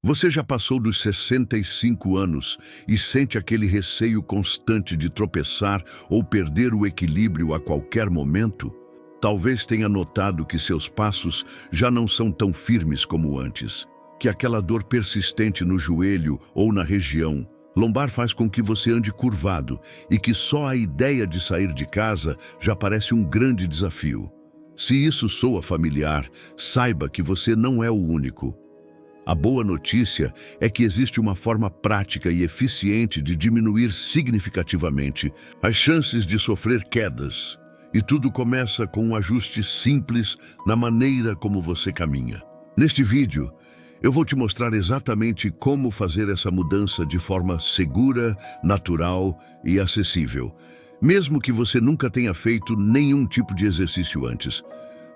Você já passou dos 65 anos e sente aquele receio constante de tropeçar ou perder o equilíbrio a qualquer momento? Talvez tenha notado que seus passos já não são tão firmes como antes, que aquela dor persistente no joelho ou na região lombar faz com que você ande curvado e que só a ideia de sair de casa já parece um grande desafio. Se isso soa familiar, saiba que você não é o único. A boa notícia é que existe uma forma prática e eficiente de diminuir significativamente as chances de sofrer quedas. E tudo começa com um ajuste simples na maneira como você caminha. Neste vídeo, eu vou te mostrar exatamente como fazer essa mudança de forma segura, natural e acessível. Mesmo que você nunca tenha feito nenhum tipo de exercício antes,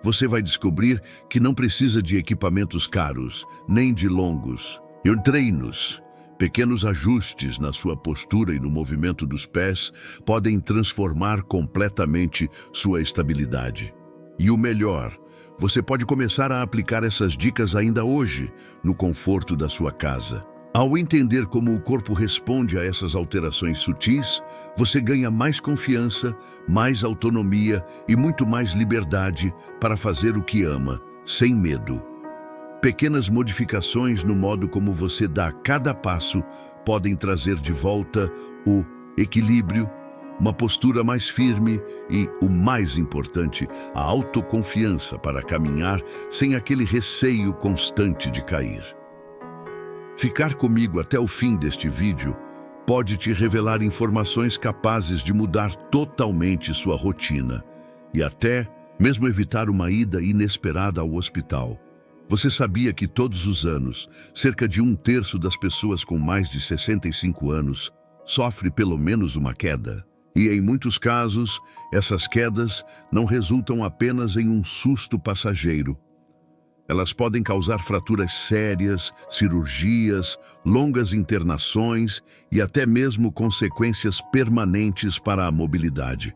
você vai descobrir que não precisa de equipamentos caros, nem de longos treinos. Pequenos ajustes na sua postura e no movimento dos pés podem transformar completamente sua estabilidade. E o melhor, você pode começar a aplicar essas dicas ainda hoje, no conforto da sua casa. Ao entender como o corpo responde a essas alterações sutis, você ganha mais confiança, mais autonomia e muito mais liberdade para fazer o que ama, sem medo. Pequenas modificações no modo como você dá cada passo podem trazer de volta o equilíbrio, uma postura mais firme e, o mais importante, a autoconfiança para caminhar sem aquele receio constante de cair. Ficar comigo até o fim deste vídeo pode te revelar informações capazes de mudar totalmente sua rotina e até mesmo evitar uma ida inesperada ao hospital. Você sabia que todos os anos, cerca de 1/3 das pessoas com mais de 65 anos sofre pelo menos uma queda? E em muitos casos, essas quedas não resultam apenas em um susto passageiro. Elas podem causar fraturas sérias, cirurgias, longas internações e até mesmo consequências permanentes para a mobilidade.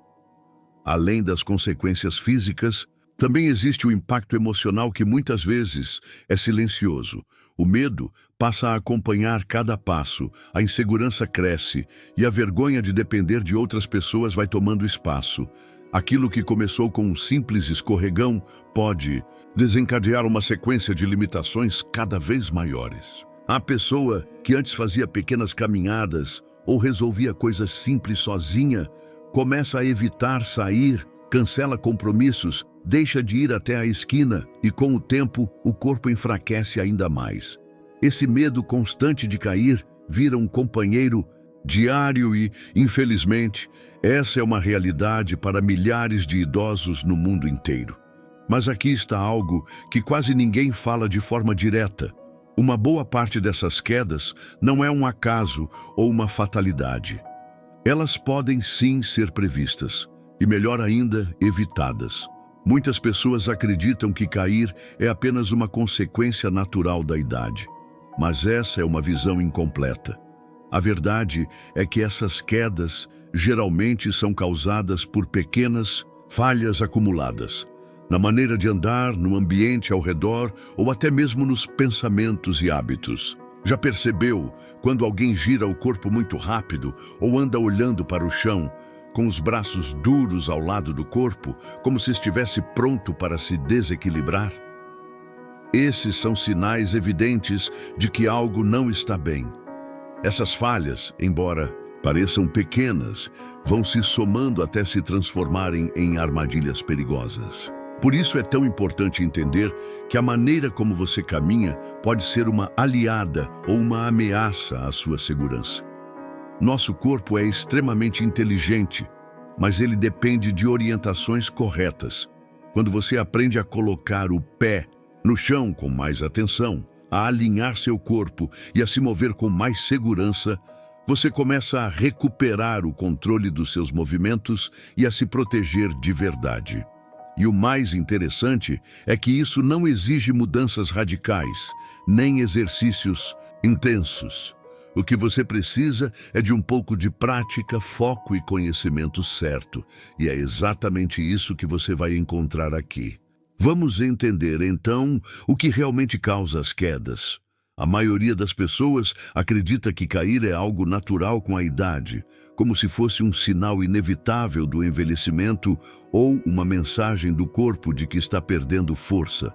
Além das consequências físicas, também existe o impacto emocional que muitas vezes é silencioso. O medo passa a acompanhar cada passo, a insegurança cresce e a vergonha de depender de outras pessoas vai tomando espaço. Aquilo que começou com um simples escorregão pode desencadear uma sequência de limitações cada vez maiores. A pessoa que antes fazia pequenas caminhadas ou resolvia coisas simples sozinha, começa a evitar sair, cancela compromissos, deixa de ir até a esquina e, com o tempo, o corpo enfraquece ainda mais. Esse medo constante de cair vira um companheiro diário e, infelizmente, essa é uma realidade para milhares de idosos no mundo inteiro. Mas aqui está algo que quase ninguém fala de forma direta. Uma boa parte dessas quedas não é um acaso ou uma fatalidade. Elas podem sim ser previstas e, melhor ainda, evitadas. Muitas pessoas acreditam que cair é apenas uma consequência natural da idade, mas essa é uma visão incompleta. A verdade é que essas quedas geralmente são causadas por pequenas falhas acumuladas, na maneira de andar, no ambiente ao redor ou até mesmo nos pensamentos e hábitos. Já percebeu quando alguém gira o corpo muito rápido ou anda olhando para o chão, com os braços duros ao lado do corpo, como se estivesse pronto para se desequilibrar? Esses são sinais evidentes de que algo não está bem. Essas falhas, embora pareçam pequenas, vão se somando até se transformarem em armadilhas perigosas. Por isso é tão importante entender que a maneira como você caminha pode ser uma aliada ou uma ameaça à sua segurança. Nosso corpo é extremamente inteligente, mas ele depende de orientações corretas. Quando você aprende a colocar o pé no chão com mais atenção, a alinhar seu corpo e a se mover com mais segurança, você começa a recuperar o controle dos seus movimentos e a se proteger de verdade. E o mais interessante é que isso não exige mudanças radicais, nem exercícios intensos. O que você precisa é de um pouco de prática, foco e conhecimento certo. E é exatamente isso que você vai encontrar aqui. Vamos entender, então, o que realmente causa as quedas. A maioria das pessoas acredita que cair é algo natural com a idade, como se fosse um sinal inevitável do envelhecimento ou uma mensagem do corpo de que está perdendo força.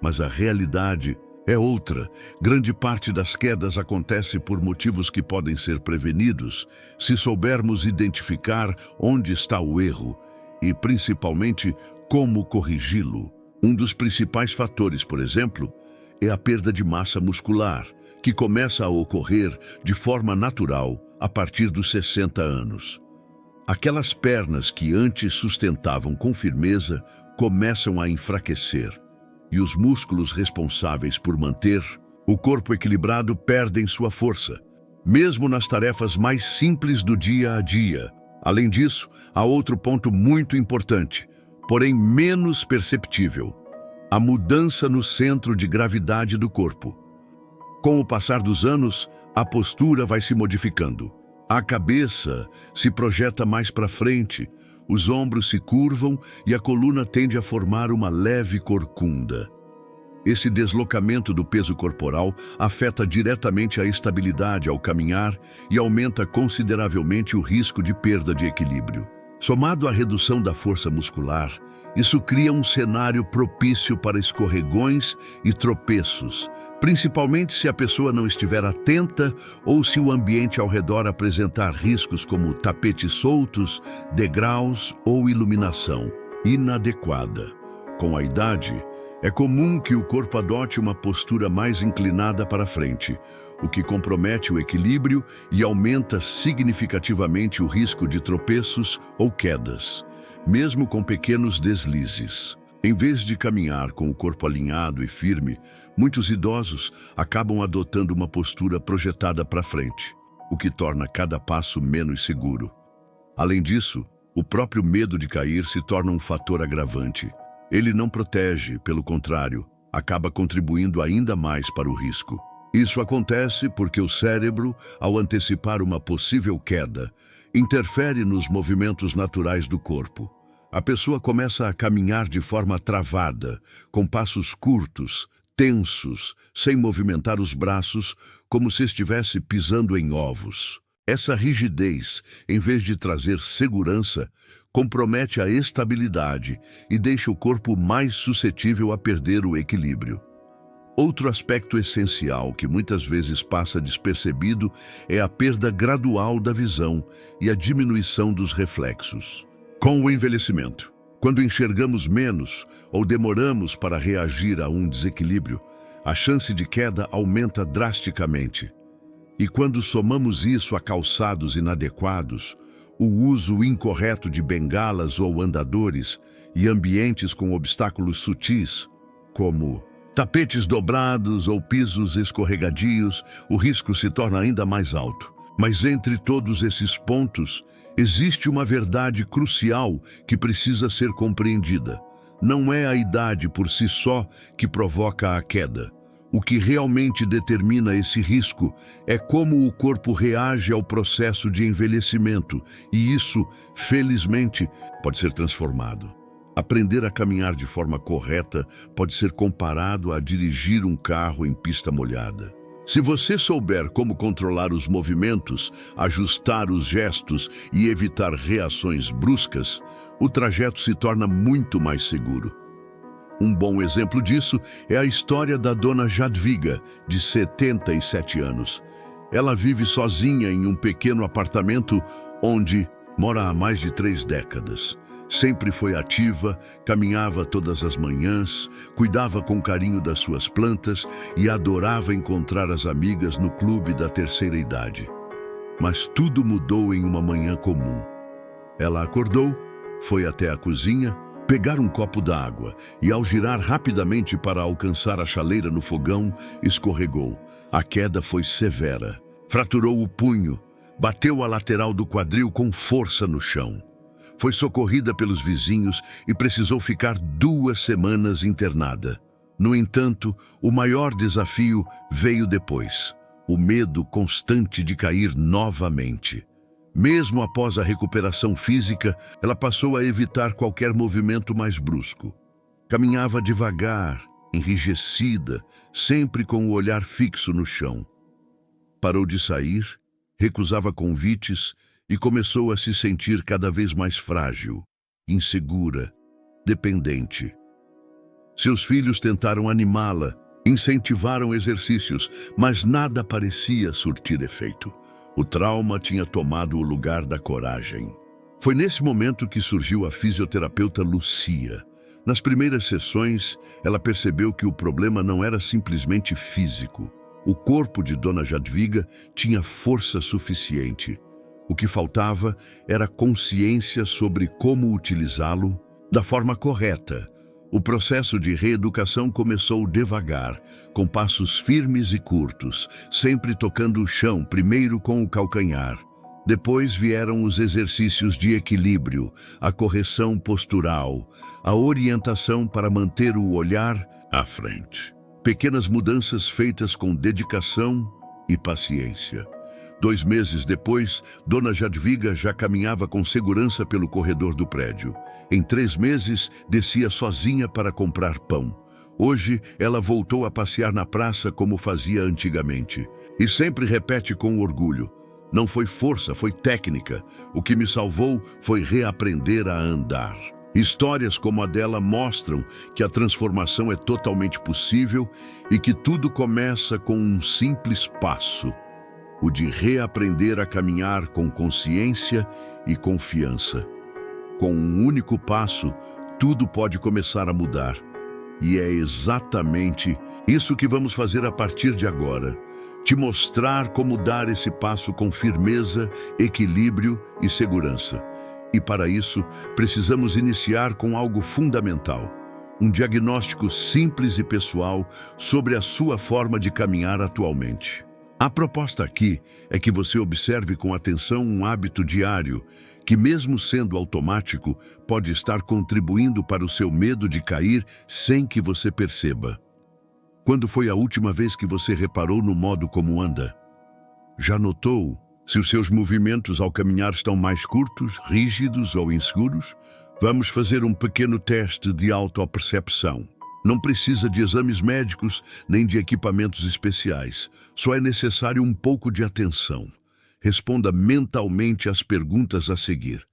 Mas a realidade é outra. Grande parte das quedas acontece por motivos que podem ser prevenidos, se soubermos identificar onde está o erro e, principalmente, como corrigi-lo. Um dos principais fatores, por exemplo, é a perda de massa muscular, que começa a ocorrer de forma natural a partir dos 60 anos. Aquelas pernas que antes sustentavam com firmeza começam a enfraquecer, e os músculos responsáveis por manter o corpo equilibrado perdem sua força, mesmo nas tarefas mais simples do dia a dia. Além disso, há outro ponto muito importante, porém menos perceptível: a mudança no centro de gravidade do corpo. Com o passar dos anos, a postura vai se modificando. A cabeça se projeta mais para frente, os ombros se curvam e a coluna tende a formar uma leve corcunda. Esse deslocamento do peso corporal afeta diretamente a estabilidade ao caminhar e aumenta consideravelmente o risco de perda de equilíbrio. Somado à redução da força muscular, isso cria um cenário propício para escorregões e tropeços, principalmente se a pessoa não estiver atenta ou se o ambiente ao redor apresentar riscos como tapetes soltos, degraus ou iluminação inadequada. Com a idade, é comum que o corpo adote uma postura mais inclinada para frente, o que compromete o equilíbrio e aumenta significativamente o risco de tropeços ou quedas, mesmo com pequenos deslizes. Em vez de caminhar com o corpo alinhado e firme, muitos idosos acabam adotando uma postura projetada para frente, o que torna cada passo menos seguro. Além disso, o próprio medo de cair se torna um fator agravante. Ele não protege, pelo contrário, acaba contribuindo ainda mais para o risco. Isso acontece porque o cérebro, ao antecipar uma possível queda, interfere nos movimentos naturais do corpo. A pessoa começa a caminhar de forma travada, com passos curtos, tensos, sem movimentar os braços, como se estivesse pisando em ovos. Essa rigidez, em vez de trazer segurança, compromete a estabilidade e deixa o corpo mais suscetível a perder o equilíbrio. Outro aspecto essencial que muitas vezes passa despercebido é a perda gradual da visão e a diminuição dos reflexos. Com o envelhecimento, quando enxergamos menos ou demoramos para reagir a um desequilíbrio, a chance de queda aumenta drasticamente. E quando somamos isso a calçados inadequados, o uso incorreto de bengalas ou andadores e ambientes com obstáculos sutis, como tapetes dobrados ou pisos escorregadios, o risco se torna ainda mais alto. Mas entre todos esses pontos, existe uma verdade crucial que precisa ser compreendida. Não é a idade por si só que provoca a queda. O que realmente determina esse risco é como o corpo reage ao processo de envelhecimento, e isso, felizmente, pode ser transformado. Aprender a caminhar de forma correta pode ser comparado a dirigir um carro em pista molhada. Se você souber como controlar os movimentos, ajustar os gestos e evitar reações bruscas, o trajeto se torna muito mais seguro. Um bom exemplo disso é a história da dona Jadwiga, de 77 anos. Ela vive sozinha em um pequeno apartamento onde mora há mais de 3 décadas. Sempre foi ativa, caminhava todas as manhãs, cuidava com carinho das suas plantas e adorava encontrar as amigas no clube da terceira idade. Mas tudo mudou em uma manhã comum. Ela acordou, foi até a cozinha, pegar um copo d'água e, ao girar rapidamente para alcançar a chaleira no fogão, escorregou. A queda foi severa. Fraturou o punho, bateu a lateral do quadril com força no chão. Foi socorrida pelos vizinhos e precisou ficar 2 semanas internada. No entanto, o maior desafio veio depois: o medo constante de cair novamente. Mesmo após a recuperação física, ela passou a evitar qualquer movimento mais brusco. Caminhava devagar, enrijecida, sempre com o olhar fixo no chão. Parou de sair, recusava convites e começou a se sentir cada vez mais frágil, insegura, dependente. Seus filhos tentaram animá-la, incentivaram exercícios, mas nada parecia surtir efeito. O trauma tinha tomado o lugar da coragem. Foi nesse momento que surgiu a fisioterapeuta Lucia. Nas primeiras sessões, ela percebeu que o problema não era simplesmente físico. O corpo de Dona Jadwiga tinha força suficiente. O que faltava era consciência sobre como utilizá-lo da forma correta. O processo de reeducação começou devagar, com passos firmes e curtos, sempre tocando o chão, primeiro com o calcanhar. Depois vieram os exercícios de equilíbrio, a correção postural, a orientação para manter o olhar à frente. Pequenas mudanças feitas com dedicação e paciência. 2 meses depois, Dona Jadwiga já caminhava com segurança pelo corredor do prédio. Em 3 meses, descia sozinha para comprar pão. Hoje, ela voltou a passear na praça como fazia antigamente. E sempre repete com orgulho: não foi força, foi técnica. O que me salvou foi reaprender a andar. Histórias como a dela mostram que a transformação é totalmente possível e que tudo começa com um simples passo: o de reaprender a caminhar com consciência e confiança. Com um único passo, tudo pode começar a mudar. E é exatamente isso que vamos fazer a partir de agora. Te mostrar como dar esse passo com firmeza, equilíbrio e segurança. E para isso, precisamos iniciar com algo fundamental: um diagnóstico simples e pessoal sobre a sua forma de caminhar atualmente. A proposta aqui é que você observe com atenção um hábito diário que, mesmo sendo automático, pode estar contribuindo para o seu medo de cair sem que você perceba. Quando foi a última vez que você reparou no modo como anda? Já notou se os seus movimentos ao caminhar estão mais curtos, rígidos ou inseguros? Vamos fazer um pequeno teste de autopercepção. Não precisa de exames médicos nem de equipamentos especiais. Só é necessário um pouco de atenção. Responda mentalmente às perguntas a seguir.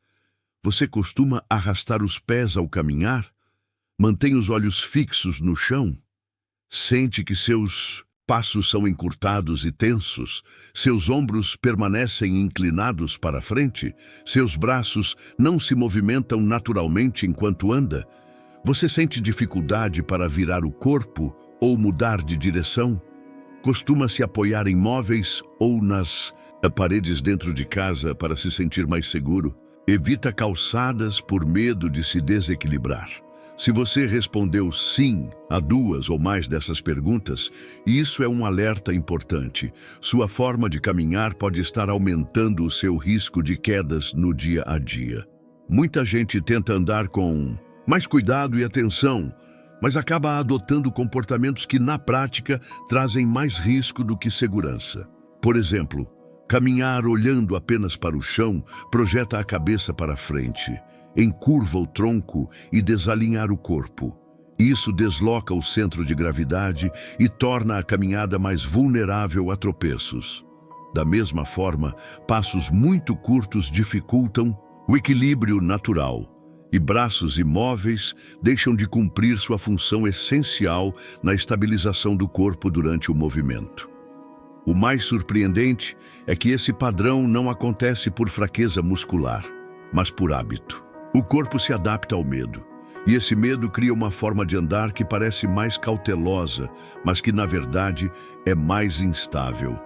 Você costuma arrastar os pés ao caminhar? Mantém os olhos fixos no chão? Sente que seus passos são encurtados e tensos? Seus ombros permanecem inclinados para frente? Seus braços não se movimentam naturalmente enquanto anda? Você sente dificuldade para virar o corpo ou mudar de direção? Costuma se apoiar em móveis ou nas paredes dentro de casa para se sentir mais seguro? Evita calçadas por medo de se desequilibrar. Se você respondeu sim a 2 ou mais dessas perguntas, isso é um alerta importante. Sua forma de caminhar pode estar aumentando o seu risco de quedas no dia a dia. Muita gente tenta andar com mais cuidado e atenção, mas acaba adotando comportamentos que, na prática, trazem mais risco do que segurança. Por exemplo, caminhar olhando apenas para o chão projeta a cabeça para frente, encurva o tronco e desalinhar o corpo. Isso desloca o centro de gravidade e torna a caminhada mais vulnerável a tropeços. Da mesma forma, passos muito curtos dificultam o equilíbrio natural, e braços imóveis deixam de cumprir sua função essencial na estabilização do corpo durante o movimento. O mais surpreendente é que esse padrão não acontece por fraqueza muscular, mas por hábito. O corpo se adapta ao medo, e esse medo cria uma forma de andar que parece mais cautelosa, mas que, na verdade, é mais instável.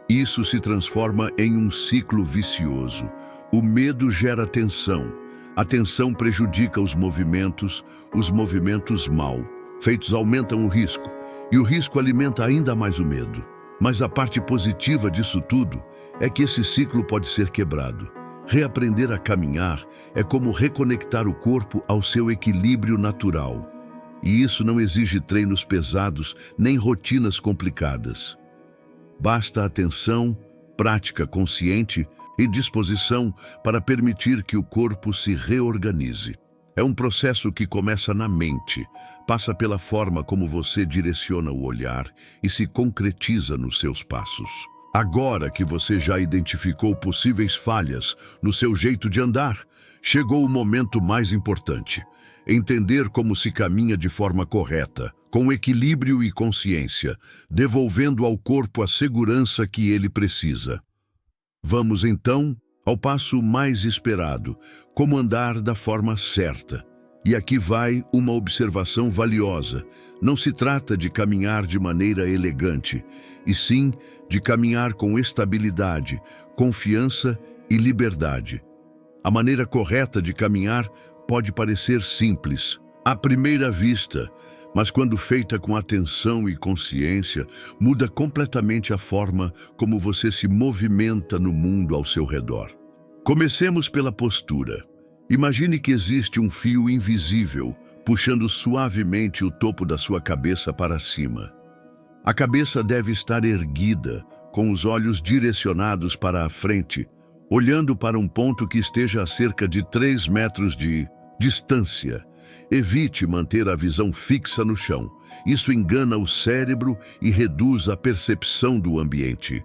Isso se transforma em um ciclo vicioso. O medo gera tensão. A tensão prejudica os movimentos mal feitos aumentam o risco, e o risco alimenta ainda mais o medo. Mas a parte positiva disso tudo é que esse ciclo pode ser quebrado. Reaprender a caminhar é como reconectar o corpo ao seu equilíbrio natural. E isso não exige treinos pesados nem rotinas complicadas. Basta atenção, prática consciente e disposição para permitir que o corpo se reorganize. É um processo que começa na mente, passa pela forma como você direciona o olhar e se concretiza nos seus passos. Agora que você já identificou possíveis falhas no seu jeito de andar, chegou o momento mais importante: entender como se caminha de forma correta, com equilíbrio e consciência, devolvendo ao corpo a segurança que ele precisa. Vamos então ao passo mais esperado: como andar da forma certa. E aqui vai uma observação valiosa. Não se trata de caminhar de maneira elegante, e sim de caminhar com estabilidade, confiança e liberdade. A maneira correta de caminhar pode parecer simples à primeira vista, mas quando feita com atenção e consciência, muda completamente a forma como você se movimenta no mundo ao seu redor. Comecemos pela postura. Imagine que existe um fio invisível puxando suavemente o topo da sua cabeça para cima. A cabeça deve estar erguida, com os olhos direcionados para a frente, olhando para um ponto que esteja a cerca de 3 metros de distância. Evite manter a visão fixa no chão. Isso engana o cérebro e reduz a percepção do ambiente.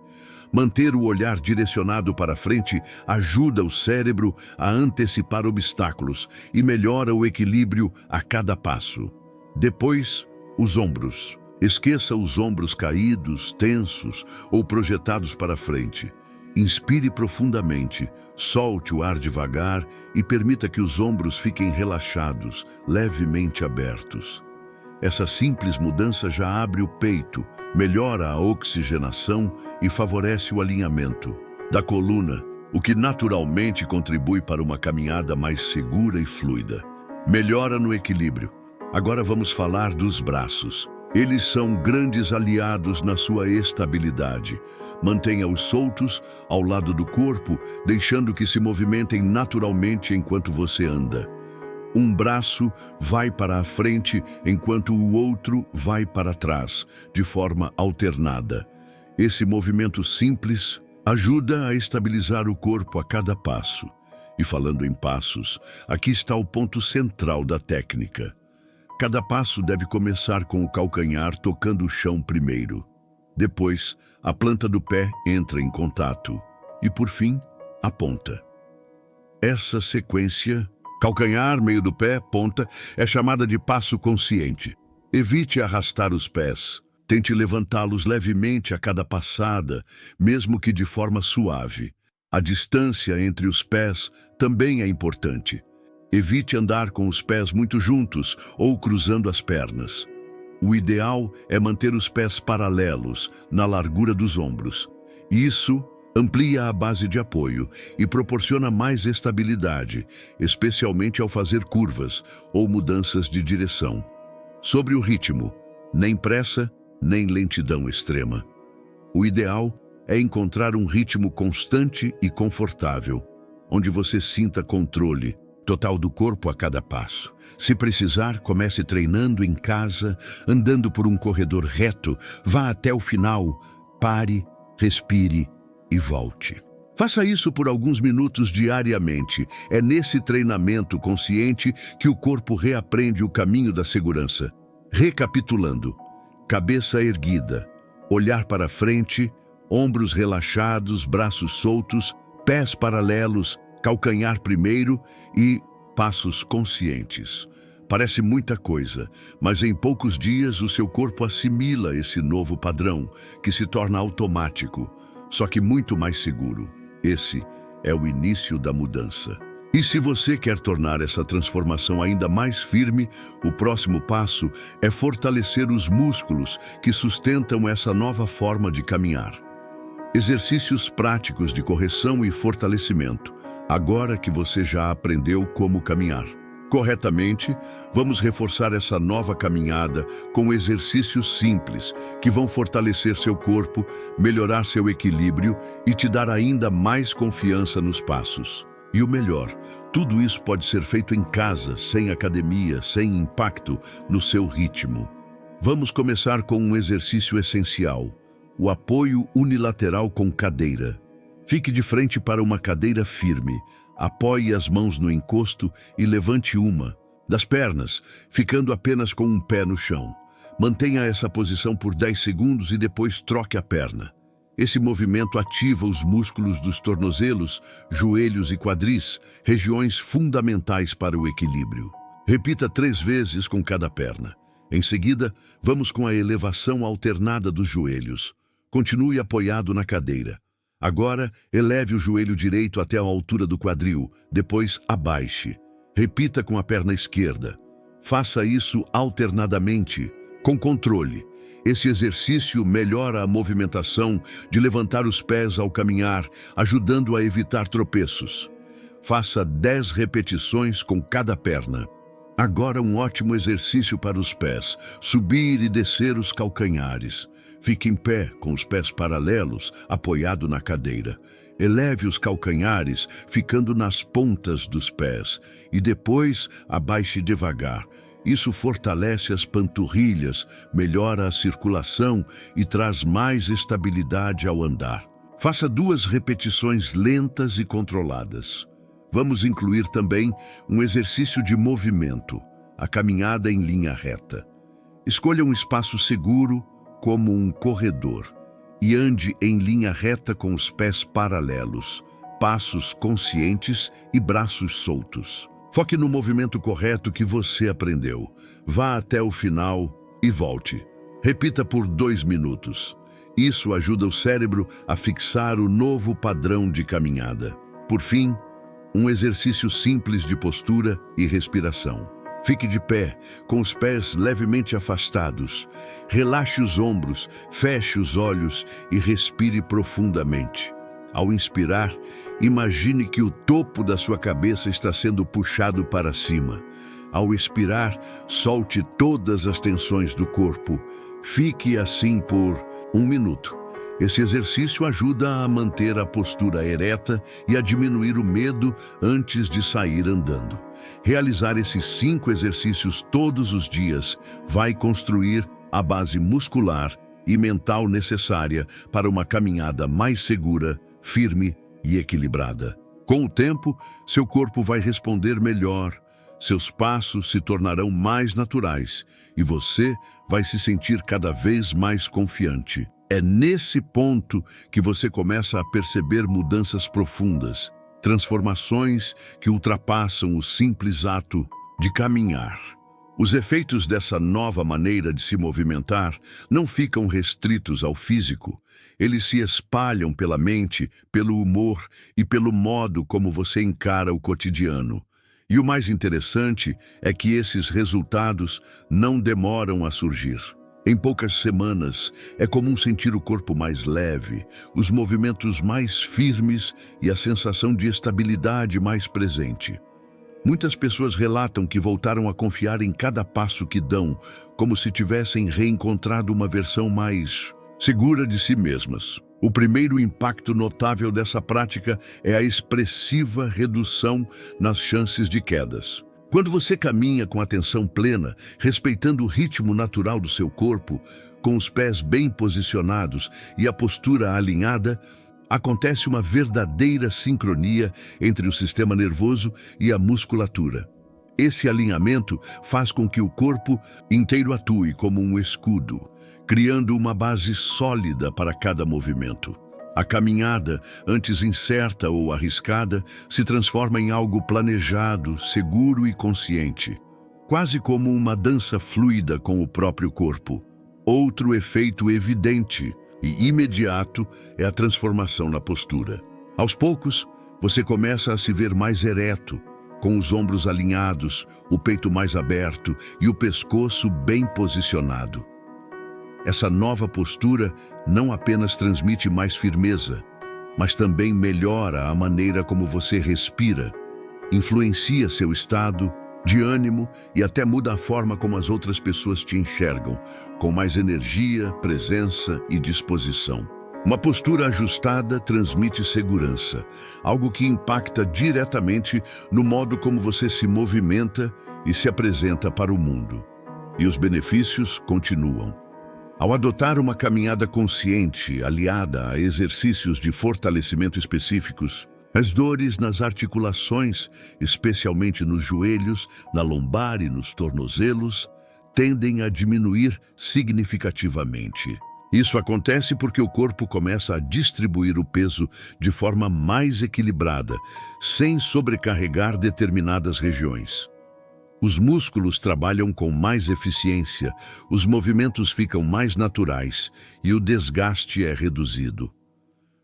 Manter o olhar direcionado para frente ajuda o cérebro a antecipar obstáculos e melhora o equilíbrio a cada passo. Depois, os ombros. Esqueça os ombros caídos, tensos ou projetados para frente. Inspire profundamente, solte o ar devagar e permita que os ombros fiquem relaxados, levemente abertos. Essa simples mudança já abre o peito, melhora a oxigenação e favorece o alinhamento da coluna, o que naturalmente contribui para uma caminhada mais segura e fluida. Melhora no equilíbrio. Agora vamos falar dos braços. Eles são grandes aliados na sua estabilidade. Mantenha-os soltos ao lado do corpo, deixando que se movimentem naturalmente enquanto você anda. Um braço vai para a frente enquanto o outro vai para trás, de forma alternada. Esse movimento simples ajuda a estabilizar o corpo a cada passo. E falando em passos, aqui está o ponto central da técnica. Cada passo deve começar com o calcanhar tocando o chão primeiro. Depois, a planta do pé entra em contato. E, por fim, a ponta. Essa sequência, calcanhar, meio do pé, ponta, é chamada de passo consciente. Evite arrastar os pés. Tente levantá-los levemente a cada passada, mesmo que de forma suave. A distância entre os pés também é importante. Evite andar com os pés muito juntos ou cruzando as pernas. O ideal é manter os pés paralelos, na largura dos ombros. Isso amplia a base de apoio e proporciona mais estabilidade, especialmente ao fazer curvas ou mudanças de direção. Sobre o ritmo, nem pressa, nem lentidão extrema. O ideal é encontrar um ritmo constante e confortável, onde você sinta controle total do corpo a cada passo. Se precisar, comece treinando em casa, andando por um corredor reto, vá até o final, pare, respire e volte. Faça isso por alguns minutos diariamente. É nesse treinamento consciente que o corpo reaprende o caminho da segurança. Recapitulando: cabeça erguida, olhar para frente, ombros relaxados, braços soltos, pés paralelos, calcanhar primeiro e passos conscientes. Parece muita coisa, mas em poucos dias o seu corpo assimila esse novo padrão, que se torna automático, só que muito mais seguro. Esse é o início da mudança. E se você quer tornar essa transformação ainda mais firme, o próximo passo é fortalecer os músculos que sustentam essa nova forma de caminhar. Exercícios práticos de correção e fortalecimento. Agora que você já aprendeu como caminhar corretamente, vamos reforçar essa nova caminhada com exercícios simples que vão fortalecer seu corpo, melhorar seu equilíbrio e te dar ainda mais confiança nos passos. E o melhor, tudo isso pode ser feito em casa, sem academia, sem impacto no seu ritmo. Vamos começar com um exercício essencial: o apoio unilateral com cadeira. Fique de frente para uma cadeira firme. Apoie as mãos no encosto e levante uma das pernas, ficando apenas com um pé no chão. Mantenha essa posição por 10 segundos e depois troque a perna. Esse movimento ativa os músculos dos tornozelos, joelhos e quadris, regiões fundamentais para o equilíbrio. Repita 3 vezes com cada perna. Em seguida, vamos com a elevação alternada dos joelhos. Continue apoiado na cadeira. Agora, eleve o joelho direito até a altura do quadril, depois abaixe. Repita com a perna esquerda. Faça isso alternadamente, com controle. Esse exercício melhora a movimentação de levantar os pés ao caminhar, ajudando a evitar tropeços. Faça 10 repetições com cada perna. Agora um ótimo exercício para os pés, subir e descer os calcanhares. Fique em pé, com os pés paralelos, apoiado na cadeira. Eleve os calcanhares, ficando nas pontas dos pés, e depois abaixe devagar. Isso fortalece as panturrilhas, melhora a circulação e traz mais estabilidade ao andar. Faça 2 repetições lentas e controladas. Vamos incluir também um exercício de movimento, a caminhada em linha reta. Escolha um espaço seguro, como um corredor, e ande em linha reta com os pés paralelos, passos conscientes e braços soltos. Foque no movimento correto que você aprendeu. Vá até o final e volte. Repita por 2 minutos. Isso ajuda o cérebro a fixar o novo padrão de caminhada. Por fim, um exercício simples de postura e respiração. Fique de pé, com os pés levemente afastados. Relaxe os ombros, feche os olhos e respire profundamente. Ao inspirar, imagine que o topo da sua cabeça está sendo puxado para cima. Ao expirar, solte todas as tensões do corpo. Fique assim por 1 minuto. Esse exercício ajuda a manter a postura ereta e a diminuir o medo antes de sair andando. Realizar esses 5 exercícios todos os dias vai construir a base muscular e mental necessária para uma caminhada mais segura, firme e equilibrada. Com o tempo, seu corpo vai responder melhor, seus passos se tornarão mais naturais e você vai se sentir cada vez mais confiante. É nesse ponto que você começa a perceber mudanças profundas, transformações que ultrapassam o simples ato de caminhar. Os efeitos dessa nova maneira de se movimentar não ficam restritos ao físico. Eles se espalham pela mente, pelo humor e pelo modo como você encara o cotidiano. E o mais interessante é que esses resultados não demoram a surgir. Em poucas semanas, é comum sentir o corpo mais leve, os movimentos mais firmes e a sensação de estabilidade mais presente. Muitas pessoas relatam que voltaram a confiar em cada passo que dão, como se tivessem reencontrado uma versão mais segura de si mesmas. O primeiro impacto notável dessa prática é a expressiva redução nas chances de quedas. Quando você caminha com atenção plena, respeitando o ritmo natural do seu corpo, com os pés bem posicionados e a postura alinhada, acontece uma verdadeira sincronia entre o sistema nervoso e a musculatura. Esse alinhamento faz com que o corpo inteiro atue como um escudo, criando uma base sólida para cada movimento. A caminhada, antes incerta ou arriscada, se transforma em algo planejado, seguro e consciente, quase como uma dança fluida com o próprio corpo. Outro efeito evidente e imediato é a transformação na postura. Aos poucos, você começa a se ver mais ereto, com os ombros alinhados, o peito mais aberto e o pescoço bem posicionado. Essa nova postura não apenas transmite mais firmeza, mas também melhora a maneira como você respira, influencia seu estado de ânimo e até muda a forma como as outras pessoas te enxergam, com mais energia, presença e disposição. Uma postura ajustada transmite segurança, algo que impacta diretamente no modo como você se movimenta e se apresenta para o mundo. E os benefícios continuam. Ao adotar uma caminhada consciente, aliada a exercícios de fortalecimento específicos, As dores nas articulações, especialmente nos joelhos, na lombar e nos tornozelos, tendem a diminuir significativamente. Isso acontece porque o corpo começa a distribuir o peso de forma mais equilibrada, sem sobrecarregar determinadas regiões. Os músculos trabalham com mais eficiência, os movimentos ficam mais naturais e o desgaste é reduzido.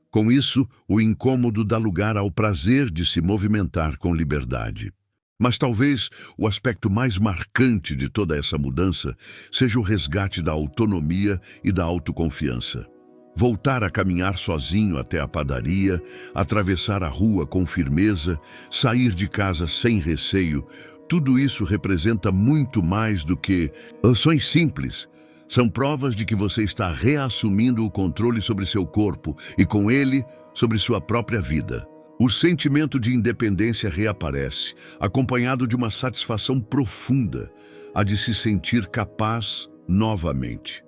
Com isso, o incômodo dá lugar ao prazer de se movimentar com liberdade. Mas talvez o aspecto mais marcante de toda essa mudança seja o resgate da autonomia e da autoconfiança. Voltar a caminhar sozinho até a padaria, atravessar a rua com firmeza, sair de casa sem receio, tudo isso representa muito mais do que ações simples. São provas de que você está reassumindo o controle sobre seu corpo e, com ele, sobre sua própria vida. O sentimento de independência reaparece, acompanhado de uma satisfação profunda, a de se sentir capaz novamente.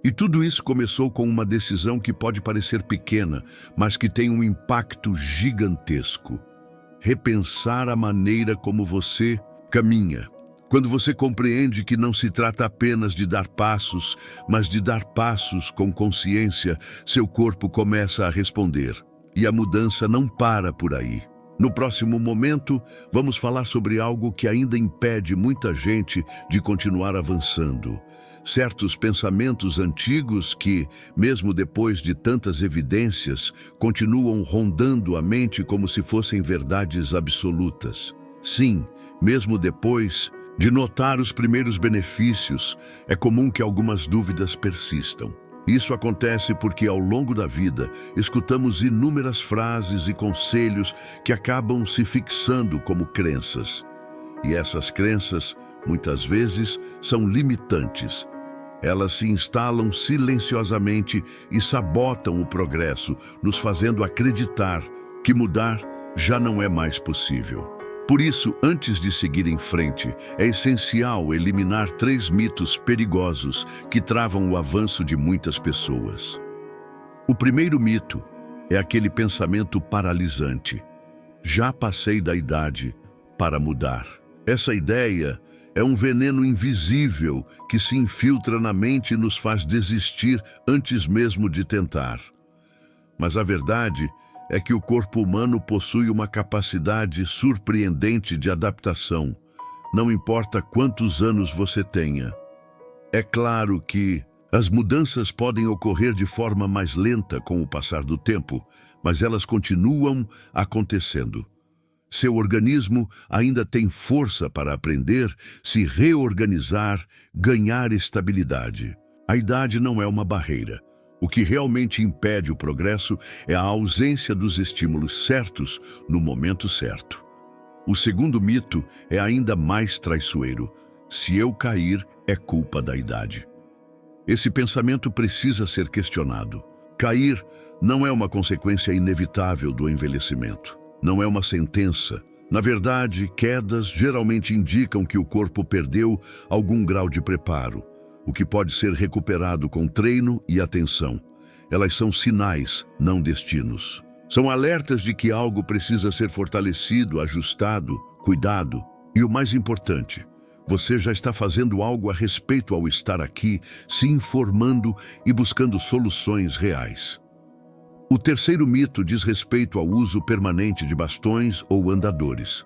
E tudo isso começou com uma decisão que pode parecer pequena, mas que tem um impacto gigantesco. Repensar a maneira como você caminha. Quando você compreende que não se trata apenas de dar passos, mas de dar passos com consciência, seu corpo começa a responder. E a mudança não para por aí. No próximo momento, vamos falar sobre algo que ainda impede muita gente de continuar avançando. Certos pensamentos antigos que, mesmo depois de tantas evidências, continuam rondando a mente como se fossem verdades absolutas. Sim, mesmo depois de notar os primeiros benefícios, é comum que algumas dúvidas persistam. Isso acontece porque, ao longo da vida, escutamos inúmeras frases e conselhos que acabam se fixando como crenças. E essas crenças, muitas vezes, são limitantes. Elas se instalam silenciosamente e sabotam o progresso, nos fazendo acreditar que mudar já não é mais possível. Por isso, antes de seguir em frente, é essencial eliminar 3 mitos perigosos que travam o avanço de muitas pessoas. O primeiro mito é aquele pensamento paralisante. Já passei da idade para mudar. Essa ideia é um veneno invisível que se infiltra na mente e nos faz desistir antes mesmo de tentar. Mas a verdade é que o corpo humano possui uma capacidade surpreendente de adaptação, não importa quantos anos você tenha. É claro que as mudanças podem ocorrer de forma mais lenta com o passar do tempo, mas elas continuam acontecendo. Seu organismo ainda tem força para aprender, se reorganizar, ganhar estabilidade. A idade não é uma barreira. O que realmente impede o progresso é a ausência dos estímulos certos no momento certo. O segundo mito é ainda mais traiçoeiro. Se eu cair, é culpa da idade. Esse pensamento precisa ser questionado. Cair não é uma consequência inevitável do envelhecimento. Não é uma sentença. Na verdade, quedas geralmente indicam que o corpo perdeu algum grau de preparo, o que pode ser recuperado com treino e atenção. Elas são sinais, não destinos. São alertas de que algo precisa ser fortalecido, ajustado, cuidado. E o mais importante, você já está fazendo algo a respeito ao estar aqui, se informando e buscando soluções reais. O terceiro mito diz respeito ao uso permanente de bastões ou andadores.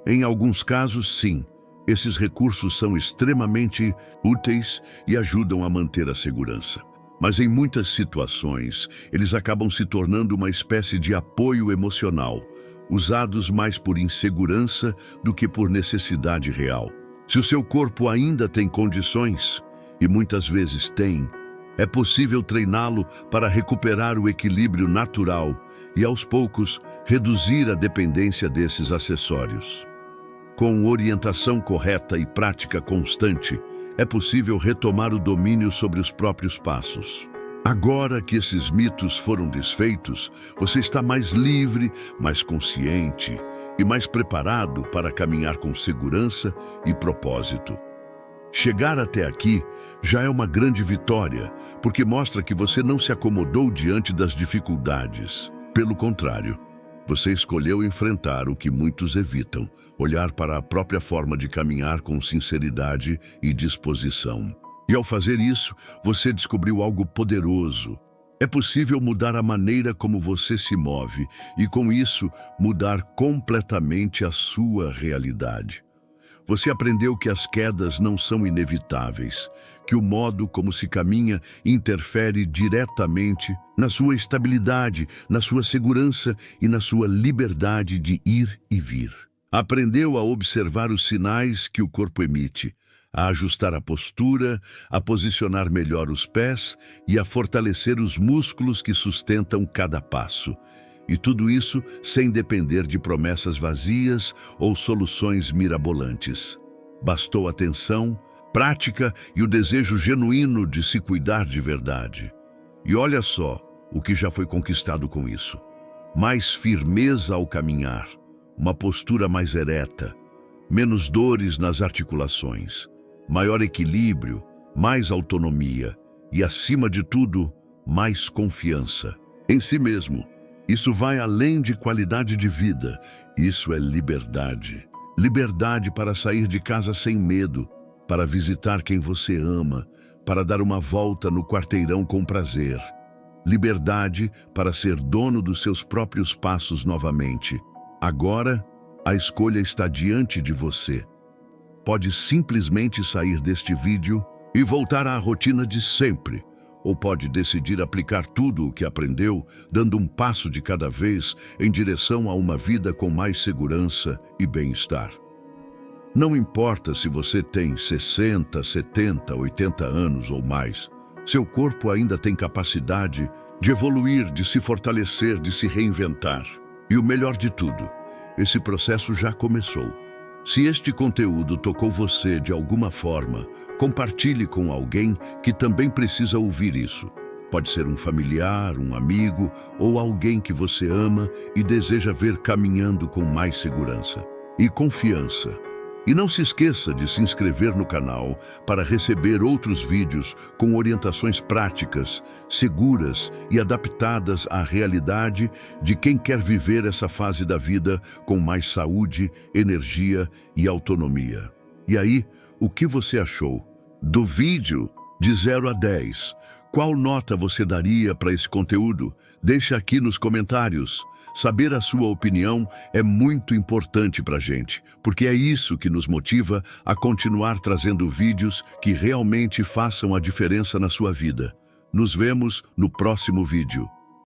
Em alguns casos, sim, esses recursos são extremamente úteis e ajudam a manter a segurança. Mas em muitas situações, eles acabam se tornando uma espécie de apoio emocional, usados mais por insegurança do que por necessidade real. Se o seu corpo ainda tem condições, e muitas vezes tem, é possível treiná-lo para recuperar o equilíbrio natural e, aos poucos, reduzir a dependência desses acessórios. Com orientação correta e prática constante, é possível retomar o domínio sobre os próprios passos. Agora que esses mitos foram desfeitos, você está mais livre, mais consciente e mais preparado para caminhar com segurança e propósito. Chegar até aqui já é uma grande vitória, porque mostra que você não se acomodou diante das dificuldades. Pelo contrário, Você escolheu enfrentar o que muitos evitam, olhar para a própria forma de caminhar com sinceridade e disposição. E ao fazer isso, você descobriu algo poderoso. É possível mudar a maneira como você se move e, com isso, mudar completamente a sua realidade. Você aprendeu que as quedas não são inevitáveis, que o modo como se caminha interfere diretamente na sua estabilidade, na sua segurança e na sua liberdade de ir e vir. Aprendeu a observar os sinais que o corpo emite, a ajustar a postura, a posicionar melhor os pés e a fortalecer os músculos que sustentam cada passo. E tudo isso sem depender de promessas vazias ou soluções mirabolantes. Bastou atenção, prática e o desejo genuíno de se cuidar de verdade. E olha só o que já foi conquistado com isso. Mais firmeza ao caminhar, uma postura mais ereta, menos dores nas articulações, maior equilíbrio, mais autonomia e, acima de tudo, mais confiança em si mesmo. Isso vai além de qualidade de vida, isso é liberdade. Liberdade para sair de casa sem medo, para visitar quem você ama, para dar uma volta no quarteirão com prazer. Liberdade para ser dono dos seus próprios passos novamente. Agora, a escolha está diante de você. Pode simplesmente sair deste vídeo e voltar à rotina de sempre. Ou pode decidir aplicar tudo o que aprendeu, dando um passo de cada vez em direção a uma vida com mais segurança e bem-estar. Não importa se você tem 60, 70, 80 anos ou mais, seu corpo ainda tem capacidade de evoluir, de se fortalecer, de se reinventar. E o melhor de tudo, esse processo já começou. Se este conteúdo tocou você de alguma forma, compartilhe com alguém que também precisa ouvir isso. Pode ser um familiar, um amigo ou alguém que você ama e deseja ver caminhando com mais segurança e confiança. E não se esqueça de se inscrever no canal para receber outros vídeos com orientações práticas, seguras e adaptadas à realidade de quem quer viver essa fase da vida com mais saúde, energia e autonomia. E aí, o que você achou do vídeo de 0 a 10? Qual nota você daria para esse conteúdo? Deixa aqui nos comentários. Saber a sua opinião é muito importante para a gente, porque é isso que nos motiva a continuar trazendo vídeos que realmente façam a diferença na sua vida. Nos vemos no próximo vídeo.